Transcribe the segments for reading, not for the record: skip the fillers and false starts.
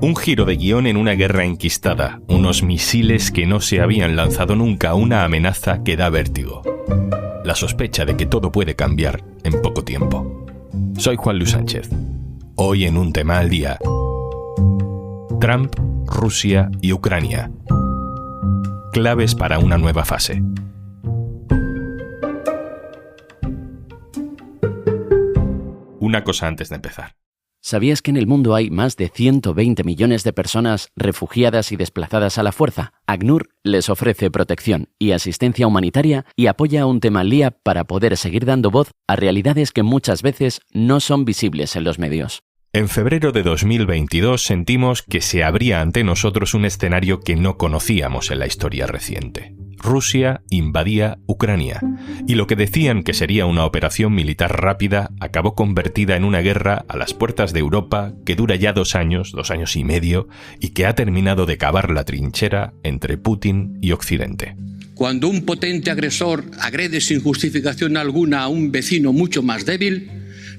Un giro de guión en una guerra enquistada, unos misiles que no se habían lanzado nunca, una amenaza que da vértigo. La sospecha de que todo puede cambiar en poco tiempo. Soy Juan Luis Sánchez. Hoy en Un Tema al Día. Trump, Rusia y Ucrania. Claves para una nueva fase. Una cosa antes de empezar. ¿Sabías que en el mundo hay más de 120 millones de personas refugiadas y desplazadas a la fuerza? ACNUR les ofrece protección y asistencia humanitaria y apoya a Un Tema al Día para poder seguir dando voz a realidades que muchas veces no son visibles en los medios. En febrero de 2022 sentimos que se abría ante nosotros un escenario que no conocíamos en la historia reciente. Rusia invadía Ucrania, y lo que decían que sería una operación militar rápida acabó convertida en una guerra a las puertas de Europa que dura ya 2 años y medio, y que ha terminado de cavar la trinchera entre Putin y Occidente. Cuando un potente agresor agrede sin justificación alguna a un vecino mucho más débil,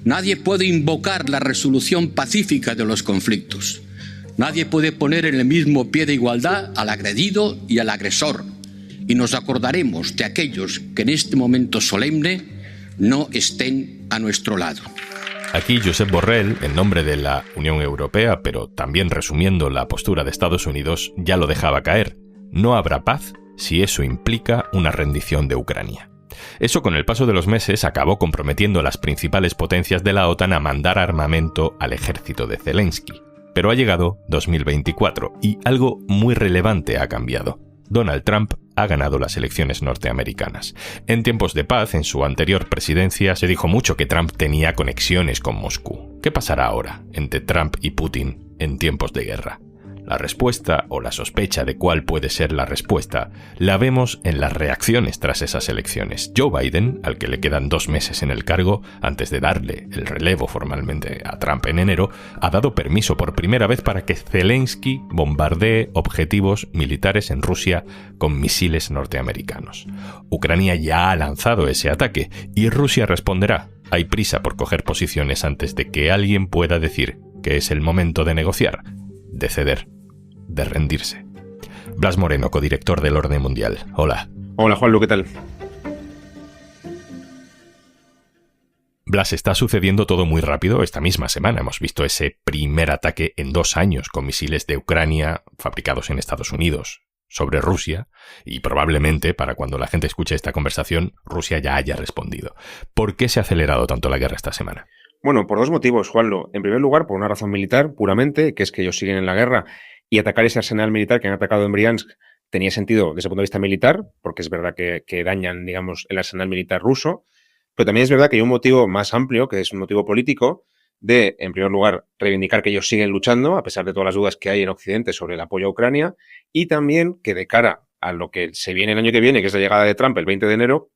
nadie puede invocar la resolución pacífica de los conflictos. Nadie puede poner en el mismo pie de igualdad al agredido y al agresor. Y nos acordaremos de aquellos que en este momento solemne no estén a nuestro lado. Aquí Josep Borrell, en nombre de la Unión Europea, pero también resumiendo la postura de Estados Unidos, ya lo dejaba caer. No habrá paz si eso implica una rendición de Ucrania. Eso, con el paso de los meses, acabó comprometiendo a las principales potencias de la OTAN a mandar armamento al ejército de Zelensky. Pero ha llegado 2024 y algo muy relevante ha cambiado. Donald Trump ha ganado las elecciones norteamericanas. En tiempos de paz, en su anterior presidencia, se dijo mucho que Trump tenía conexiones con Moscú. ¿Qué pasará ahora entre Trump y Putin en tiempos de guerra? La respuesta, o la sospecha de cuál puede ser la respuesta, la vemos en las reacciones tras esas elecciones. Joe Biden, al que le quedan 2 meses en el cargo, antes de darle el relevo formalmente a Trump en enero, ha dado permiso por primera vez para que Zelensky bombardee objetivos militares en Rusia con misiles norteamericanos. Ucrania ya ha lanzado ese ataque y Rusia responderá. Hay prisa por coger posiciones antes de que alguien pueda decir que es el momento de negociar, de ceder, de rendirse. Blas Moreno, codirector del Orden Mundial. Hola. Hola, Juanlu, ¿qué tal? Blas, está sucediendo todo muy rápido. Esta misma semana hemos visto ese primer ataque en 2 años con misiles de Ucrania fabricados en Estados Unidos sobre Rusia, y probablemente, para cuando la gente escuche esta conversación, Rusia ya haya respondido. ¿Por qué se ha acelerado tanto la guerra esta semana? Bueno, por 2 motivos, Juanlu. En primer lugar, por una razón militar, puramente, que es que ellos siguen en la guerra, y atacar ese arsenal militar que han atacado en Briansk tenía sentido desde el punto de vista militar, porque es verdad que dañan, digamos, el arsenal militar ruso, pero también es verdad que hay un motivo más amplio, que es un motivo político, de, en primer lugar, reivindicar que ellos siguen luchando, a pesar de todas las dudas que hay en Occidente sobre el apoyo a Ucrania, y también que de cara a lo que se viene el año que viene, que es la llegada de Trump el 20 de enero,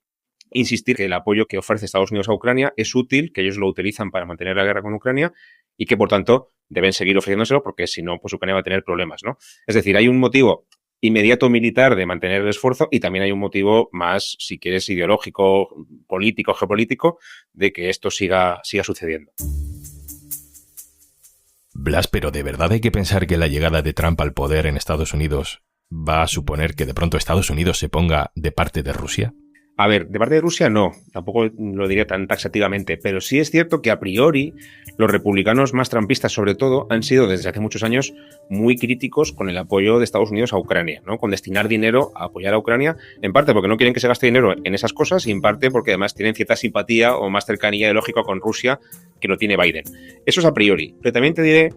insistir que el apoyo que ofrece Estados Unidos a Ucrania es útil, que ellos lo utilizan para mantener la guerra con Ucrania y que, por tanto, deben seguir ofreciéndoselo porque, si no, pues Ucrania va a tener problemas, ¿no? Es decir, hay un motivo inmediato militar de mantener el esfuerzo y también hay un motivo más, si quieres, ideológico, político, geopolítico, de que esto siga sucediendo. Blas, pero ¿de verdad hay que pensar que la llegada de Trump al poder en Estados Unidos va a suponer que de pronto Estados Unidos se ponga de parte de Rusia? A ver, de parte de Rusia no, tampoco lo diría tan taxativamente, pero sí es cierto que a priori los republicanos más trumpistas sobre todo han sido desde hace muchos años muy críticos con el apoyo de Estados Unidos a Ucrania, ¿no? Con destinar dinero a apoyar a Ucrania, en parte porque no quieren que se gaste dinero en esas cosas y en parte porque además tienen cierta simpatía o más cercanía ideológica con Rusia que lo tiene Biden. Eso es a priori, pero también te diré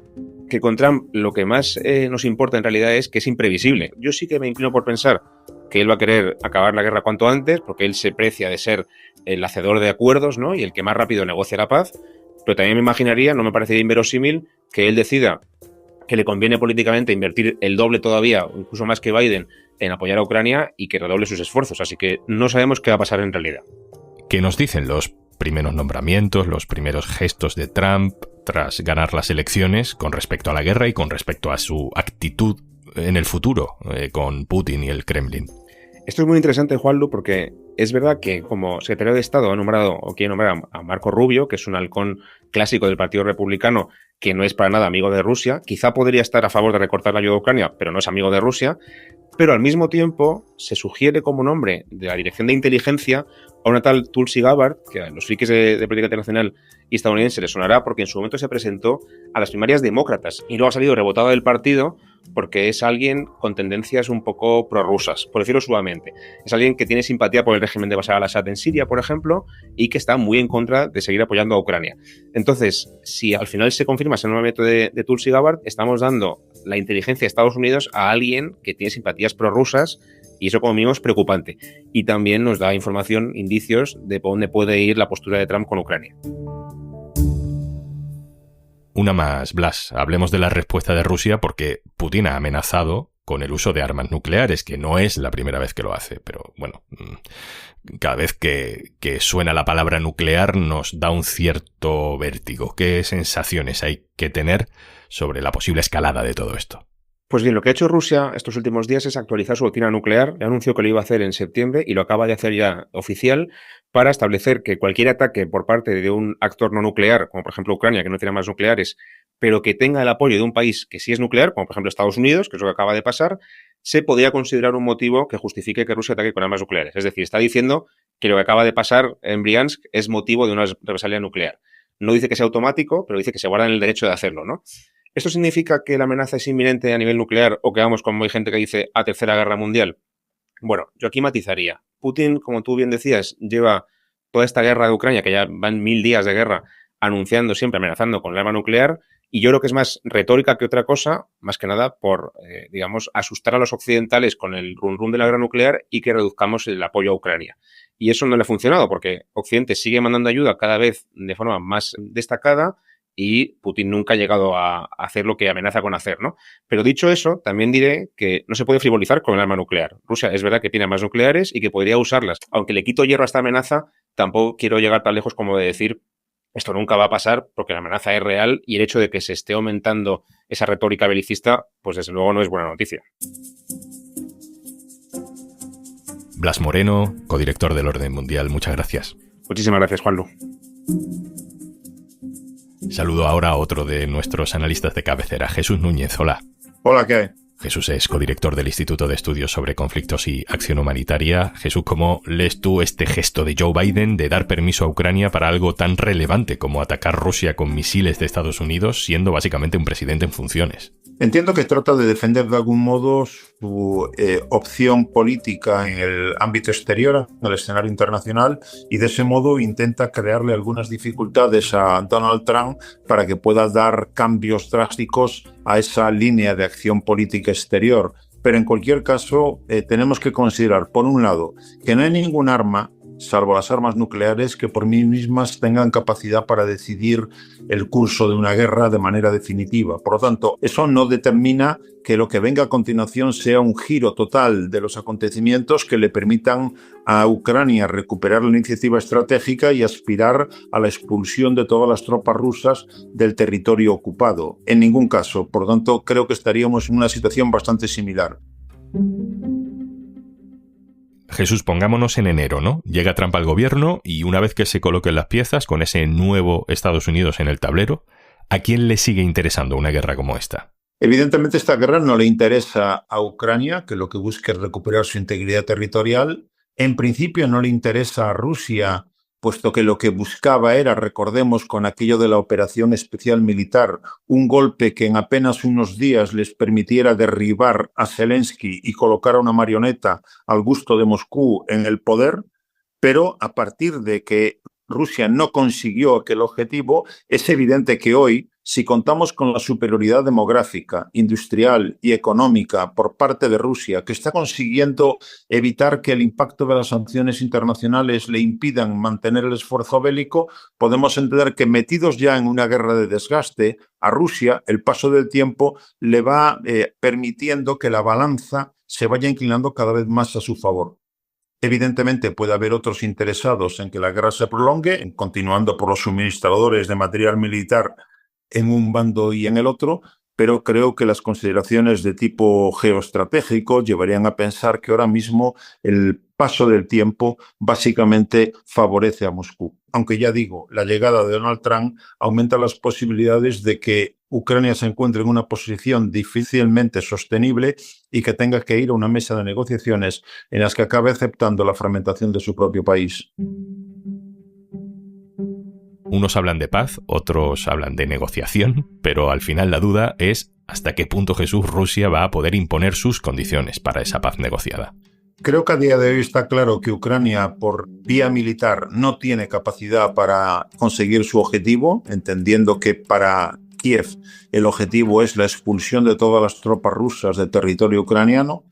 que con Trump lo que más nos importa en realidad es que es imprevisible. Yo sí que me inclino por pensar que él va a querer acabar la guerra cuanto antes, porque él se precia de ser el hacedor de acuerdos, ¿no? Y el que más rápido negocia la paz, pero también me imaginaría, no me parecería inverosímil, que él decida que le conviene políticamente invertir el doble todavía, o incluso más que Biden, en apoyar a Ucrania y que redoble sus esfuerzos. Así que no sabemos qué va a pasar en realidad. ¿Qué nos dicen los primeros nombramientos, los primeros gestos de Trump tras ganar las elecciones con respecto a la guerra y con respecto a su actitud en el futuro con Putin y el Kremlin? Esto es muy interesante, Juanlu, porque Es verdad que como secretario de Estado ha nombrado o quiere nombrar a Marco Rubio, que es un halcón clásico del Partido Republicano, que no es para nada amigo de Rusia. Quizá podría estar a favor de recortar la ayuda a Ucrania, pero no es amigo de Rusia. Pero al mismo tiempo se sugiere como nombre de la Dirección de Inteligencia a una tal Tulsi Gabbard, que a los frikis de política internacional y estadounidense les sonará porque en su momento se presentó a las primarias demócratas y luego ha salido rebotada del partido porque es alguien con tendencias un poco prorrusas, por decirlo suavemente. Es alguien que tiene simpatía por el régimen de Bashar al-Assad en Siria, por ejemplo, y que está muy en contra de seguir apoyando a Ucrania. Entonces, si al final se confirma ese nombramiento de Tulsi Gabbard, estamos dando la inteligencia de Estados Unidos a alguien que tiene simpatías prorrusas y eso como mínimo es preocupante. Y también nos da información, indicios de por dónde puede ir la postura de Trump con Ucrania. Una más, Blas. Hablemos de la respuesta de Rusia porque Putin ha amenazado con el uso de armas nucleares, que no es la primera vez que lo hace, pero bueno, cada vez que suena la palabra nuclear nos da un cierto vértigo. ¿Qué sensaciones hay que tener sobre la posible escalada de todo esto? Pues bien, lo que ha hecho Rusia estos últimos días es actualizar su doctrina nuclear. Ya anunció que lo iba a hacer en septiembre y lo acaba de hacer ya oficial para establecer que cualquier ataque por parte de un actor no nuclear, como por ejemplo Ucrania, que no tiene armas nucleares, pero que tenga el apoyo de un país que sí es nuclear, como por ejemplo Estados Unidos, que es lo que acaba de pasar, se podría considerar un motivo que justifique que Rusia ataque con armas nucleares. Es decir, está diciendo que lo que acaba de pasar en Briansk es motivo de una represalia nuclear. No dice que sea automático, pero dice que se guardan el derecho de hacerlo, ¿no? ¿Esto significa que la amenaza es inminente a nivel nuclear o que vamos, como hay gente que dice, a tercera guerra mundial? Bueno, yo aquí matizaría. Putin, como tú bien decías, lleva toda esta guerra de Ucrania, que ya van 1000 días de guerra, anunciando siempre, amenazando con el arma nuclear, y yo creo que es más retórica que otra cosa, más que nada por, digamos, asustar a los occidentales con el rum-rum de la guerra nuclear y que reduzcamos el apoyo a Ucrania. Y eso no le ha funcionado porque Occidente sigue mandando ayuda cada vez de forma más destacada y Putin nunca ha llegado a hacer lo que amenaza con hacer, ¿no? Pero dicho eso, también diré que no se puede frivolizar con el arma nuclear. Rusia es verdad que tiene armas nucleares y que podría usarlas. Aunque le quito hierro a esta amenaza, tampoco quiero llegar tan lejos como de decir esto nunca va a pasar porque la amenaza es real y el hecho de que se esté aumentando esa retórica belicista, pues desde luego no es buena noticia. Blas Moreno, codirector del Orden Mundial, muchas gracias. Muchísimas gracias, Juanlu. Saludo ahora a otro de nuestros analistas de cabecera, Jesús Núñez. Hola. Hola, ¿qué hay? Jesús es codirector del Instituto de Estudios sobre Conflictos y Acción Humanitaria. Jesús, ¿cómo lees tú este gesto de Joe Biden de dar permiso a Ucrania para algo tan relevante como atacar Rusia con misiles de Estados Unidos, siendo básicamente un presidente en funciones? Entiendo que trata de defender de algún modo su opción política en el ámbito exterior, en el escenario internacional, y de ese modo intenta crearle algunas dificultades a Donald Trump para que pueda dar cambios drásticos a esa línea de acción política exterior. Pero en cualquier caso, tenemos que considerar, por un lado, que no hay ningún arma, salvo las armas nucleares, que por sí mismas tengan capacidad para decidir el curso de una guerra de manera definitiva. Por lo tanto, eso no determina que lo que venga a continuación sea un giro total de los acontecimientos que le permitan a Ucrania recuperar la iniciativa estratégica y aspirar a la expulsión de todas las tropas rusas del territorio ocupado. En ningún caso. Por lo tanto, creo que estaríamos en una situación bastante similar. Jesús, pongámonos en enero, ¿no? Llega Trump al gobierno y una vez que se coloquen las piezas con ese nuevo Estados Unidos en el tablero, ¿a quién le sigue interesando una guerra como esta? Evidentemente esta guerra no le interesa a Ucrania, que lo que busca es recuperar su integridad territorial. En principio no le interesa a Rusia, puesto que lo que buscaba era, recordemos, con aquello de la operación especial militar, un golpe que en apenas unos días les permitiera derribar a Zelensky y colocar a una marioneta al gusto de Moscú en el poder, pero a partir de que Rusia no consiguió aquel objetivo, es evidente que hoy, si contamos con la superioridad demográfica, industrial y económica por parte de Rusia, que está consiguiendo evitar que el impacto de las sanciones internacionales le impidan mantener el esfuerzo bélico, podemos entender que metidos ya en una guerra de desgaste, a Rusia el paso del tiempo le va permitiendo que la balanza se vaya inclinando cada vez más a su favor. Evidentemente puede haber otros interesados en que la guerra se prolongue, continuando por los suministradores de material militar en un bando y en el otro, pero creo que las consideraciones de tipo geoestratégico llevarían a pensar que ahora mismo el paso del tiempo básicamente favorece a Moscú. Aunque ya digo, la llegada de Donald Trump aumenta las posibilidades de que Ucrania se encuentre en una posición difícilmente sostenible y que tenga que ir a una mesa de negociaciones en las que acabe aceptando la fragmentación de su propio país. Unos hablan de paz, otros hablan de negociación, pero al final la duda es hasta qué punto, Jesús, Rusia va a poder imponer sus condiciones para esa paz negociada. Creo que a día de hoy está claro que Ucrania, por vía militar, no tiene capacidad para conseguir su objetivo, entendiendo que para Kiev el objetivo es la expulsión de todas las tropas rusas del territorio ucraniano.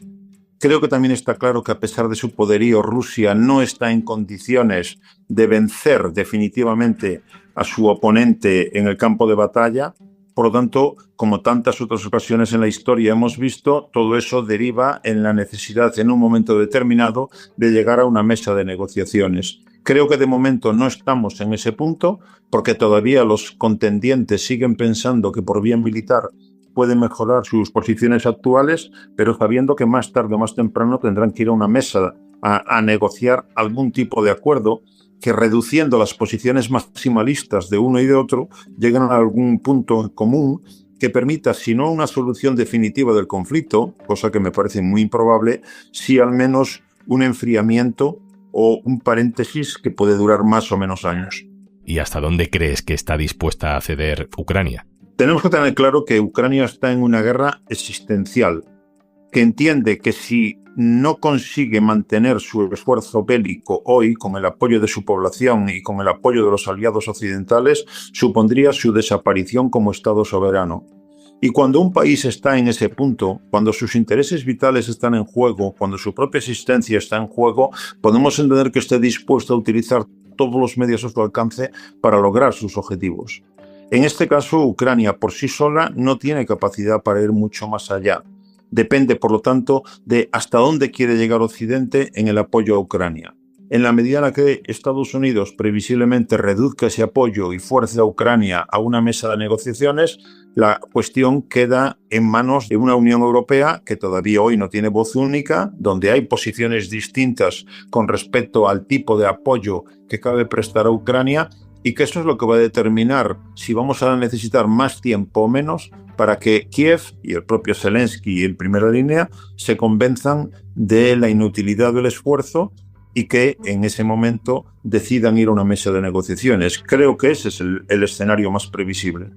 Creo que también está claro que a pesar de su poderío, Rusia no está en condiciones de vencer definitivamente a su oponente en el campo de batalla. Por lo tanto, como tantas otras ocasiones en la historia hemos visto, todo eso deriva en la necesidad en un momento determinado de llegar a una mesa de negociaciones. Creo que de momento no estamos en ese punto porque todavía los contendientes siguen pensando que por vía militar pueden mejorar sus posiciones actuales, pero sabiendo que más tarde o más temprano tendrán que ir a una mesa a negociar algún tipo de acuerdo que, reduciendo las posiciones maximalistas de uno y de otro, lleguen a algún punto en común que permita, si no una solución definitiva del conflicto, cosa que me parece muy improbable, sí al menos un enfriamiento o un paréntesis que puede durar más o menos años. ¿Y hasta dónde crees que está dispuesta a ceder Ucrania? Tenemos que tener claro que Ucrania está en una guerra existencial, que entiende que si no consigue mantener su esfuerzo bélico hoy, con el apoyo de su población y con el apoyo de los aliados occidentales, supondría su desaparición como Estado soberano. Y cuando un país está en ese punto, cuando sus intereses vitales están en juego, cuando su propia existencia está en juego, podemos entender que esté dispuesto a utilizar todos los medios a su alcance para lograr sus objetivos. En este caso, Ucrania por sí sola no tiene capacidad para ir mucho más allá. Depende, por lo tanto, de hasta dónde quiere llegar Occidente en el apoyo a Ucrania. En la medida en la que Estados Unidos previsiblemente reduzca ese apoyo y fuerce a Ucrania a una mesa de negociaciones, la cuestión queda en manos de una Unión Europea que todavía hoy no tiene voz única, donde hay posiciones distintas con respecto al tipo de apoyo que cabe prestar a Ucrania, y que eso es lo que va a determinar si vamos a necesitar más tiempo o menos para que Kiev y el propio Zelensky en primera línea se convenzan de la inutilidad del esfuerzo y que en ese momento decidan ir a una mesa de negociaciones. Creo que ese es el escenario más previsible.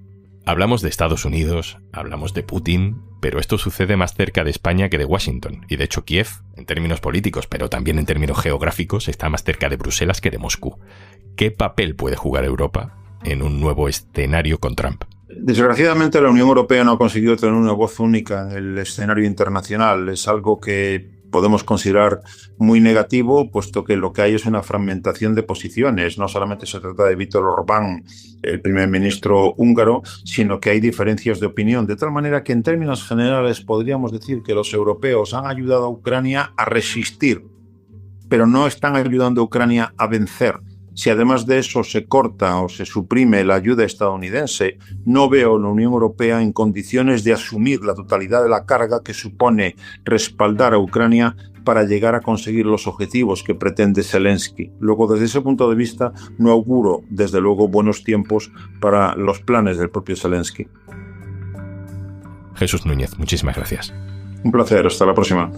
Hablamos de Estados Unidos, hablamos de Putin, pero esto sucede más cerca de España que de Washington. Y de hecho Kiev, en términos políticos, pero también en términos geográficos, está más cerca de Bruselas que de Moscú. ¿Qué papel puede jugar Europa en un nuevo escenario con Trump? Desgraciadamente la Unión Europea no ha conseguido tener una voz única en el escenario internacional. Es algo que podemos considerar muy negativo, puesto que lo que hay es una fragmentación de posiciones. No solamente se trata de Viktor Orbán, el primer ministro húngaro, sino que hay diferencias de opinión, de tal manera que en términos generales podríamos decir que los europeos han ayudado a Ucrania a resistir, pero no están ayudando a Ucrania a vencer. Si además de eso se corta o se suprime la ayuda estadounidense, no veo a la Unión Europea en condiciones de asumir la totalidad de la carga que supone respaldar a Ucrania para llegar a conseguir los objetivos que pretende Zelensky. Luego, desde ese punto de vista, no auguro, desde luego, buenos tiempos para los planes del propio Zelensky. Jesús Núñez, muchísimas gracias. Un placer, hasta la próxima.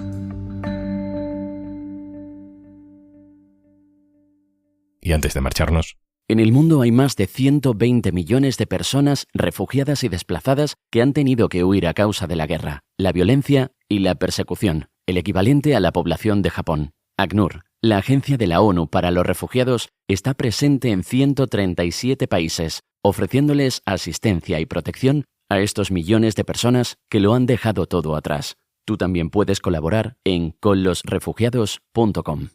Y antes de marcharnos... En el mundo hay más de 120 millones de personas refugiadas y desplazadas que han tenido que huir a causa de la guerra, la violencia y la persecución, el equivalente a la población de Japón. ACNUR, la Agencia de la ONU para los Refugiados, está presente en 137 países, ofreciéndoles asistencia y protección a estos millones de personas que lo han dejado todo atrás. Tú también puedes colaborar en conlosrefugiados.com.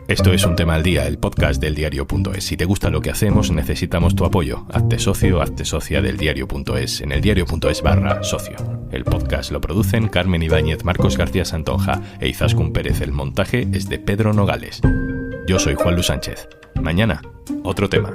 Esto es Un Tema al Día, el podcast del diario.es. Si te gusta lo que hacemos, necesitamos tu apoyo. Hazte socio, hazte socia del diario.es en eldiario.es/socio. El podcast lo producen Carmen Ibáñez, Marcos García Santonja e Izaskun Pérez. El montaje es de Pedro Nogales. Yo soy Juan Luis Sánchez. Mañana, otro tema.